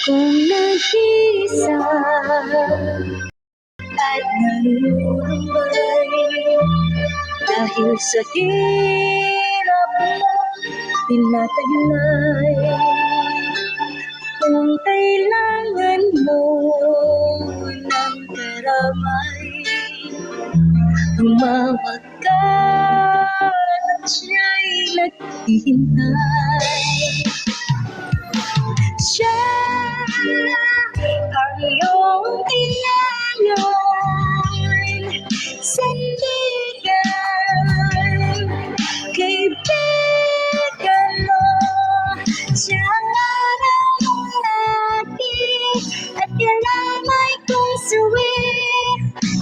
Kung nag-isa at nalurumbay dahil sa hirap na tinataglay, kung kailangan mo ng karamay, tumawag ka at siya'y naghihintay. Siya ang iyong kailangan, sandigan, kaibigan mo. Siya ang araw mong lagi at kalamay kong suwi.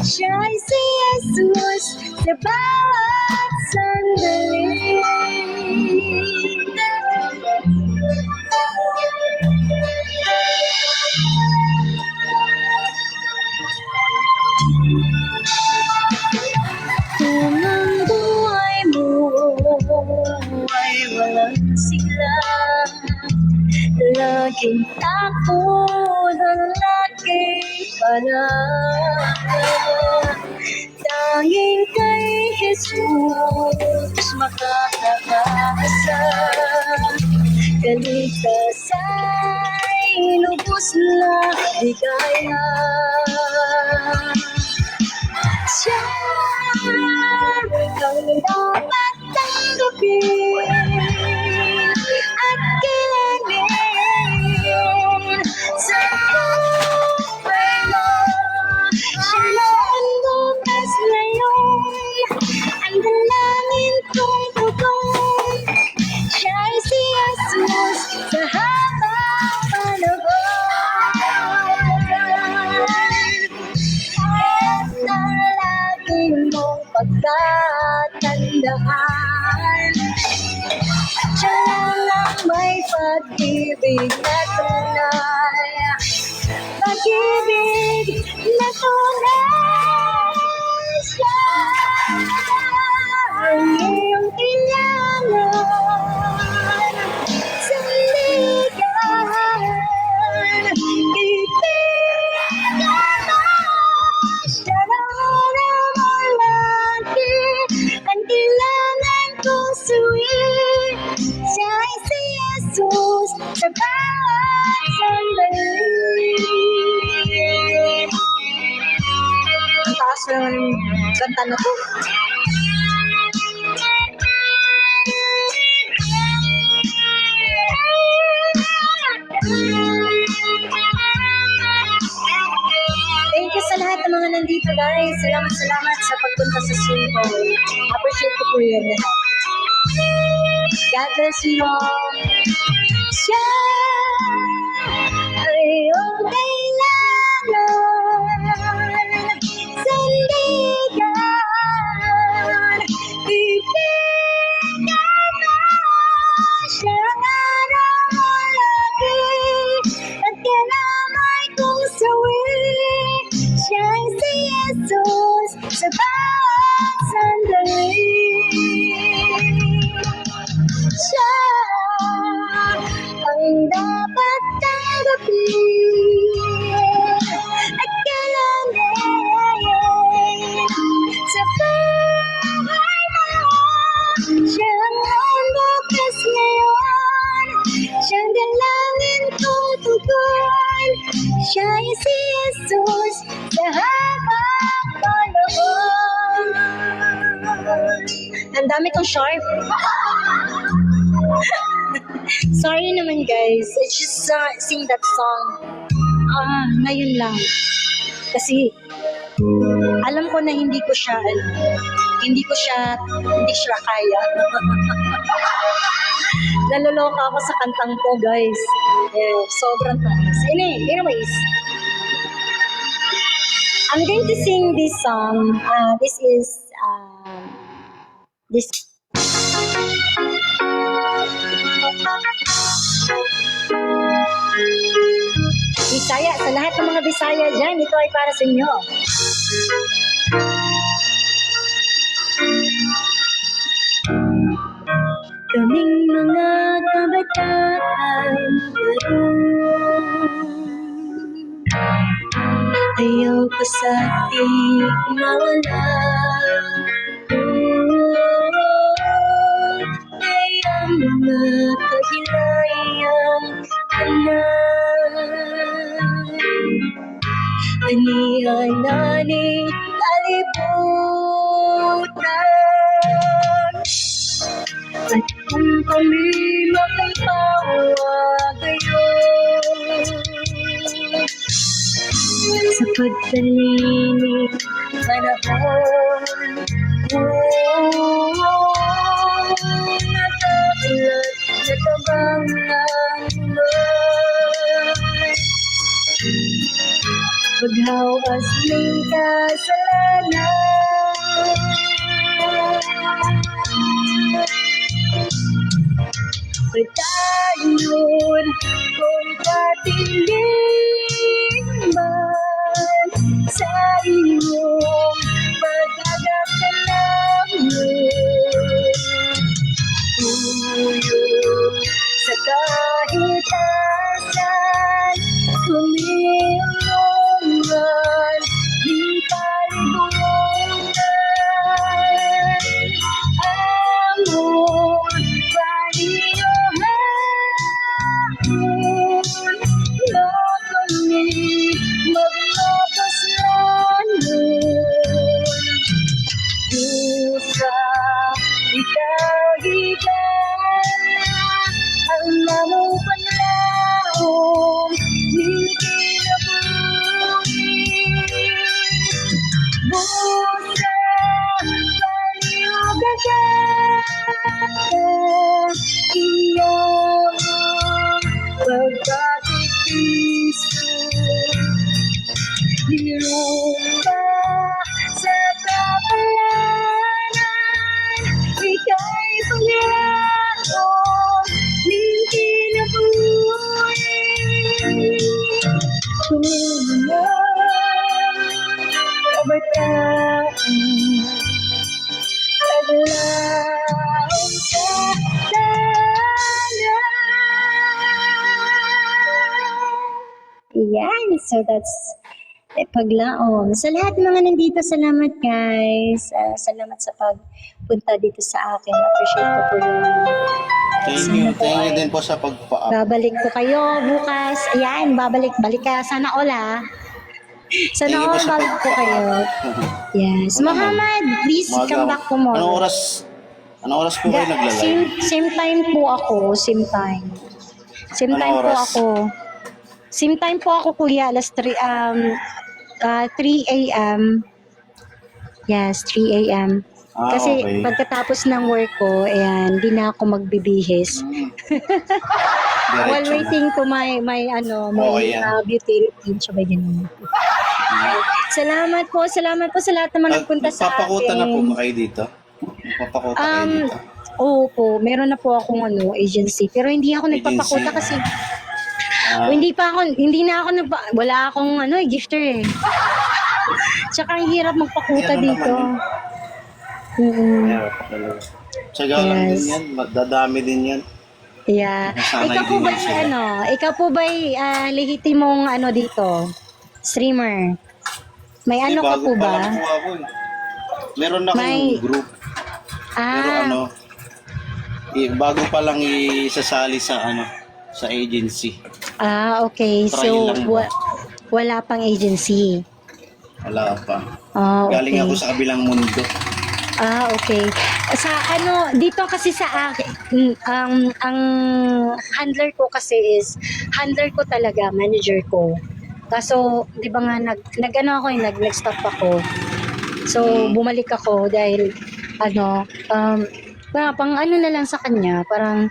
Siya ay si Jesus sa bawat sandali. Kung ang buhay mo ay walang sigla, laging takot ang laging palaka, tanging kay Jesus makakakaasa. Kaligtas ay lubos na ligaya. Siya ang dapat tanggapin at kilalanin sa buhay mo. Siya na ang bukas ngayon, ang dalangin kong tugon. Siya ay si Jesus sa habang panahon. At lagi mong pagtatandaan, siya lang ang may pag-ibig na tunay. Pag-ibig na tunay. Siya ang iyong kailangan, sandigan, kaibigan mo. Siya ang araw mong lagi ang kailangan kong suwi. Siya ay si Jesus sa bawat sandali. Ang taas naman yung kanta na to. Thank you sa lahat ng mga nandito, guys. Salamat sa pagpunta sa Singko. Appreciate ko po yun. God bless you all. Siya ay iyong kailangan, sandigan, kaibigan mo. Siya ang araw mo lagi at kalamay kong sawi. Siya ay si Jesus sa bawat sandali. Siya ang dapat tanggapin at kilalanin sa buhay mo. Siya ang bukas ngayon, siyang dalangin kong tugon. Siya ay si Jesus sa habang panahon. Ang dami kong sharp. Sorry naman, guys. I just sing that song. Ngayon lang. Kasi alam ko na hindi ko siya kaya. Naloloka ako sa kantang to, guys. Sobrang taas. Anyways, I'm going to sing this song. This is Bisaya. Sa lahat ng mga Bisaya dyan, ito ay para sa inyo. Kaming mga kabataan, sa di mawala. Ay ang mga kahilayang ani-anani kalibutan. At kung kami makapawa ngayon sa pagdalinig panahon, nagkakulat na tabang ng paghawas ng kasalanan. Pagdayon kung patiling man sa iyong pagkakalaman, tuyong sa kahit asan, kumilungan di kalibutan. Amon paniyahon na kami magmakaslanan. Dusa ikaw higala ang mamong panlahong di kinabuhi. Busa paniugagan iyong pagkatipiso. Nilumba sa kapalanan, ika'y Panginoon, ning kinabuhi. Kabataan, adlaw sa tanan. Yan, so that's paglaom. Sa lahat ng mga nandito, salamat guys. Salamat sa pagpunta dito sa akin. Appreciate ko po yung Thank you din po sa pagpa-up. babalik ko kayo bukas. Ayan, balik ka. Sana all Sana Thank you po all sa balik ko kayo. Yes. Muhammad, please come back tomorrow. Anong oras po kayo nagla-live? Same time po ako. Same time. Same Anong time po oras? ako. Same time po ako, kuya. Alas 3 a.m. Yes, 3 a.m. Kasi Okay. pagkatapos ng work ko, ayan, di na ako magbibihis. While Diretso na. waiting to my Okay, yan. beauty routine, sabay ganun. Salamat po sa lahat naman nagpunta sa akin. Papakutan na po ba kayo dito? Papakutan kayo dito? Opo, meron na po akong agency, pero hindi ako nagpapakuta kasi wala akong gifter eh. Tsaka ang hirap magpakuta Yan dito. naman Mm-mm. Tsaga lang Yes. din yan. Dadami din yan. Yeah. Nasanay Ikaw po din ba yan sila. ikaw po ba lehitimong dito? Streamer. May ka bago po pa ba? lang po ako eh. Meron akong May- group. Pero bago pa lang isasali sa sa agency. Okay. Trial So, lang. wala pang agency. Wala pa. Okay. Galing ako sa kabilang mundo. Okay. Sa dito kasi sa akin, ang handler ko kasi is, handler ko talaga, manager ko. Kaso, di ba nga, nag-stop ako. So, bumalik ako dahil, pang na lang sa kanya, parang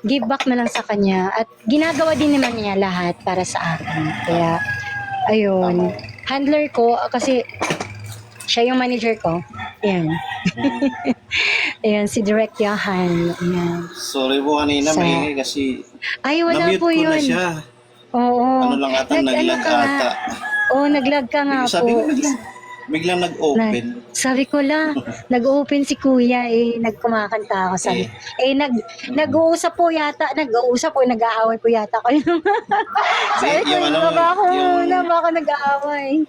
give back na lang sa kanya. At ginagawa din naman niya lahat para sa akin. Kaya, ayun. Handler ko, kasi siya yung manager ko. Ayan. Ayan, si Direct Yahan. Ayan. Sorry po kanina, maingay kasi Ay, wala na-mute po ko yun. na siya. Oo. Lang ata, naglag ka nga. ata. Oo, naglag ka nga Sabi po. ko, biglang nag-open. Sabi ko nag-open si kuya nagkumakanta ako. Sabi, nag-uusap po yata, nag-aaway po yata kayo. Sabi ko, yung na ba ako nag-aaway?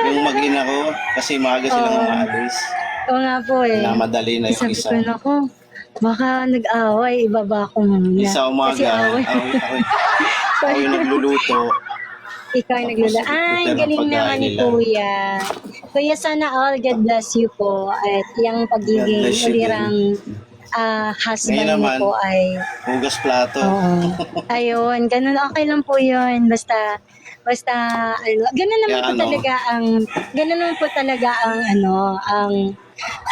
Yung mag-ina ko, kasi maaga silang Oo. umaalis. Oo nga po eh. Namadali na yung Sabi isa. ko, nako, baka nag-away, ibaba ko muna. Isa Kasi umaga, away. ako yung nagluluto. Ikaw yung naglula. Tapos, Ay, prepare ng galing naman pagkain ni nila. Kuya. Kuya, sana all, God bless you po. At yung pagiging God bless you ulirang husband Ngayon mo naman, po ay, Hugas plato. oo. Ayun, ganun, okay lang po yun. Basta, ano, ganun naman Kaya po ano? talaga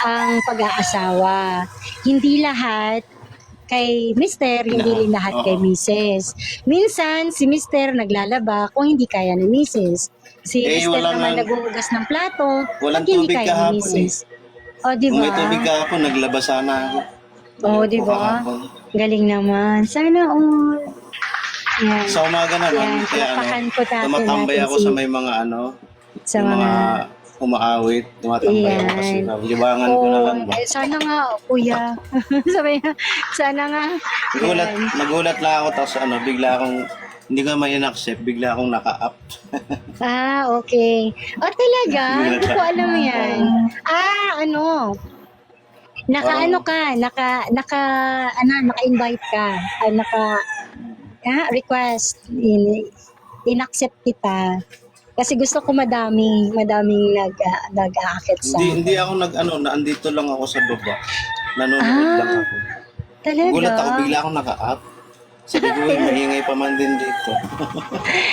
ang pag-aasawa. Hindi lahat kay Mister, hindi rin lahat kay Oo. Mrs. Minsan, si Mister naglalaba kung hindi kaya ni Mrs. Si Mister wala naman nga- naghuhugas ng plato Walang pag hindi tubig kaya ni kahapon Mrs. O, di Kung may tubig ba? kahapon, naglaba sana ako. Oo, di ba? Kahapon. Galing naman. Sana all. Yan. Sa umaga naman, Yan, kaya palakpakan po natin tumatambay natin ako sa may mga sa yung mga umaawit. Tumatambay ako kasi Yan. libangan ko na lang ba. sana nga, kuya. Sabi nga, sana nga. Nagulat, Yan. nagulat lang ako tapos bigla akong hindi ko may in-accept, bigla akong naka-up. Okay. O talaga? Hindi ko alam yan. Naka-ano ka, naka-invite ka. Request. In-accept kita. Kasi gusto ko madaming nag-aakit sa Hindi ako naandito lang ako sa baba. Nanonood Ah, lang ako. talaga. Nagulat ako, bigla akong naka-up. Sabi ko, maingay pa man din dito.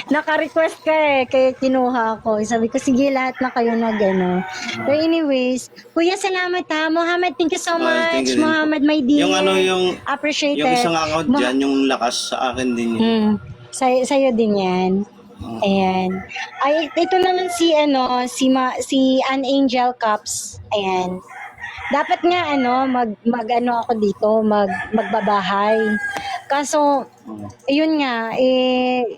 Naka-request ka kaya kinuha ko. Sabi ko, sige, lahat na kayo But anyways, Kuya, salamat ha. Muhammad, thank you so Thank much. you din po. Muhammad, my dear. yung Appreciate yung it. isang account dyan, yung lakas sa akin din yun. Sa'yo din yan. Ayan. Ay, ito naman si An Angel Cups. Ayan. Dapat nga ako dito, magbabahay. Kaso, yun nga,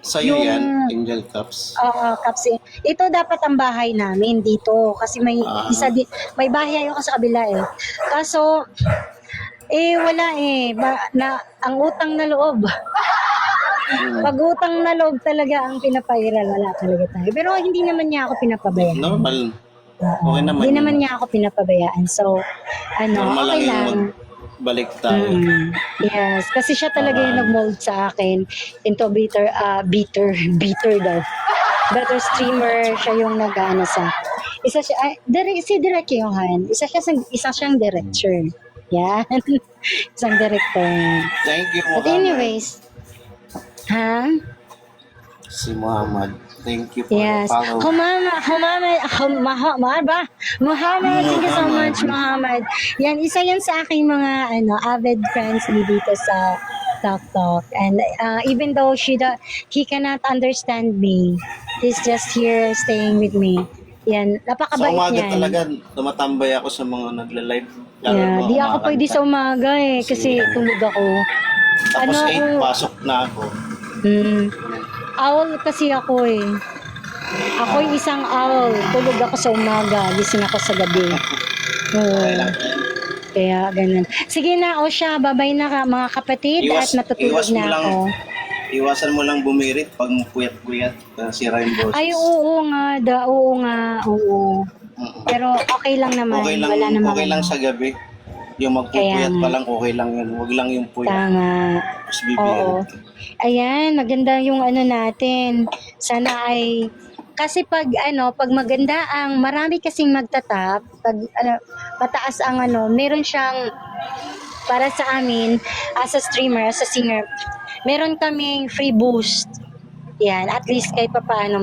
Sa'yo yan, Angel Cups. Cups. Ito dapat ang bahay namin dito kasi may may bahay ako sa kabila eh. Kaso, wala ang utang na loob. Pag utang na loob talaga ang pinapairal, wala talaga tayo. Pero hindi naman niya ako pinapabayaan. Normal. Okay naman. Hindi yun. naman niya ako pinapabayaan. So, Normal okay lang lang. yung balik tayo. Yes, kasi siya talaga yung nag-mold sa akin into better daw. Better streamer, siya yung sa. Isa siya, si Direk Johan, isa siyang director. Yan. Isang director. Thank you, But Muhammad. anyways, Si Muhammad. Thank you for yes. the follow. Muhammad, thank you so much, Muhammad. Yan, isa yan sa aking mga avid friends dito sa Talk. And even though he cannot understand me, he's just here staying with me. Yan, Sa napakabait umaga niyan. talaga, tumatambay ako sa mga nagla-live. Lalo Yeah, mga di ako kumakanta. pwede sa umaga kasi tulog ako. Tapos 8, ako? pasok na ako. Owl kasi ako eh. Ako'y isang owl. Tulog ako sa umaga, gising ako sa gabi. Oo. Kaya ganun. Sige na, siya, babay na ka mga kapatid at matutulog na ako. Iwasan mo lang bumirit pag puyat-puyat, sira yung boses. Ay, oo nga. Pero okay lang naman. Okay lang, Wala naman. okay lang sa gabi. Yung magpupuyat Kaya pa lang, okay lang yun. Huwag lang yung puyat. Tama. Tapos Oo. bibirit. Ayan, maganda yung natin. Sana ay kasi pag maganda ang marami kasing magtatap, pag mataas ang meron siyang para sa amin as a streamer, as a singer, meron kaming free boost. Yan, at least kahit papaano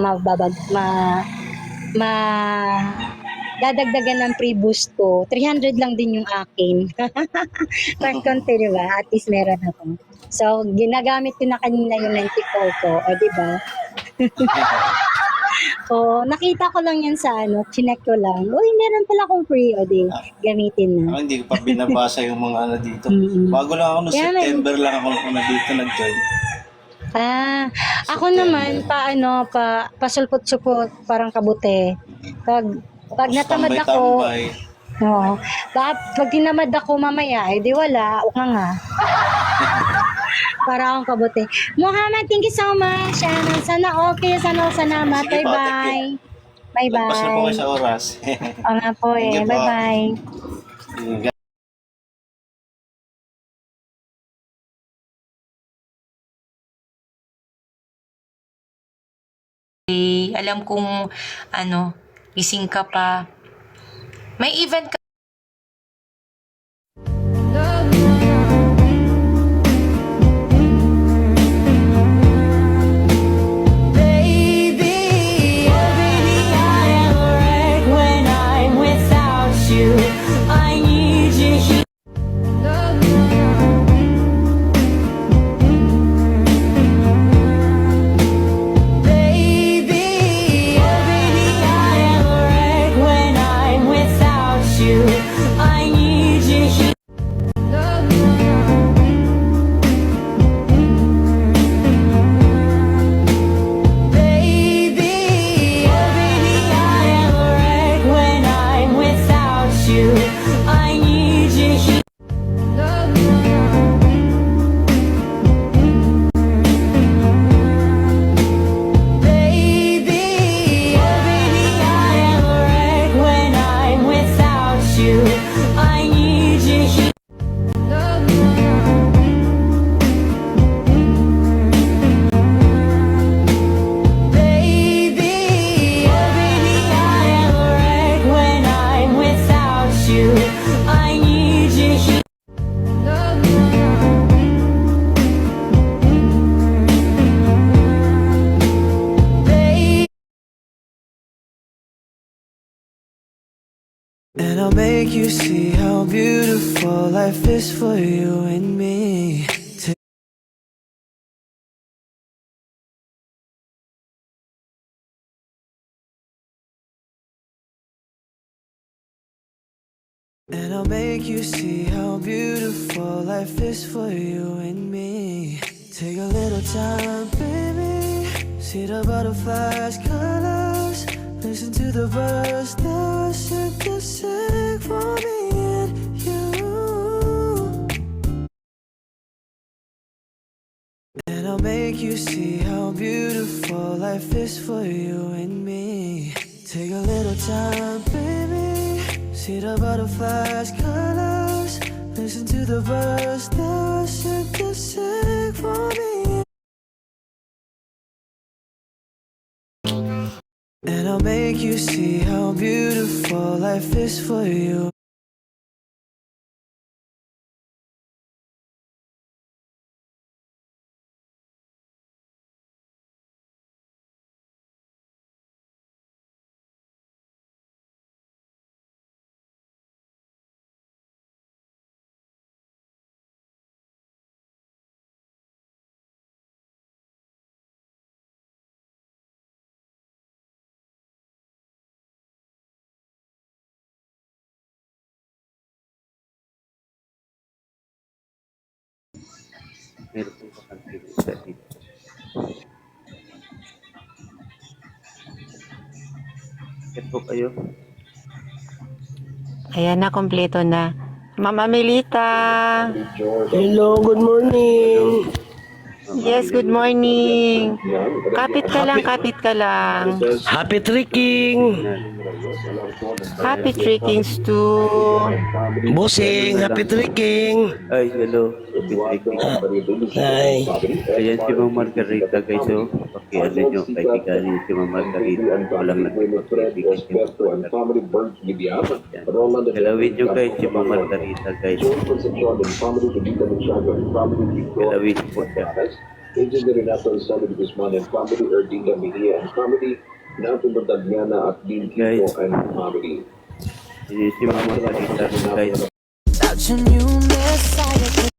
dadagdagan ng free boost ko. 300 lang din yung akin. Per konti, di ba? At least meron ako. So, ginagamit ko na kanina yung 94 ko. O, di ba? Nakita ko lang yan sa chinek ko lang. Uy, meron pala akong free. O, di, gamitin na. Ako hindi ko pa binabasa yung mga dito. Bago lang ako noong Yeah, September lang ako dito nag-join. Ako naman, pasulpot-supot, parang kabute. Pag natamad ako, Tambay-tambay. pag tinamad ako mamaya, di wala, o nga. Para akong kabute. Muhammad, thank you so much. Sana okay, sana. Sige po, Bye-bye. Lagpas na po Bye-bye. kayo sa oras. Oo nga po Thank eh. you po. Bye-bye. Alam kong ano, gising ka pa. May event ka. Baby, everything I am wreck when I'm without you. I need you here. Baby, everything I am wreck when I'm without you. I need you here. Baby, everything I am wreck when I'm without you. I need you here. Baby, everything I am wreck when I'm without you. I need you here. Baby, everything I am wreck when I'm without you. I need you here. Baby. And I'll make you see how beautiful life is for you and me. And I'll make you see how beautiful life is for you and me. Take a little time, baby. See the butterflies, colors. Listen to the birds. Now I sing the sing for me and you. And I'll make you see how beautiful life is for you and me. Take a little time, baby. See the butterflies, colors. Listen to the birds. Now I sing the sing for me. And I'll make you see how beautiful life is for you. Meron po sa country sa dito. Get po kayo. Ayan na, kompleto na. Mama Melita. Hello, good morning. Yes, good morning. Kapit ka lang, kapit ka lang. Happy trekking. Happy trekkings to... Bossing, happy trekking. Ay, hello. Hi. Ayan si Ma'am Margarita guys. So, pakiano nyo kay Tigali si Ma'am Margarita. Walang nagpapakritik si Ma'am Margarita. Galawin nyo guys si Ma'am Margarita guys. Galawin po siya. Agent na Renato Salud Guzman and family, Erdinga Mejia and family, Nato Montagnana at Dean Kiko and family. Si Ma'am Margarita guys. Such a new messiah.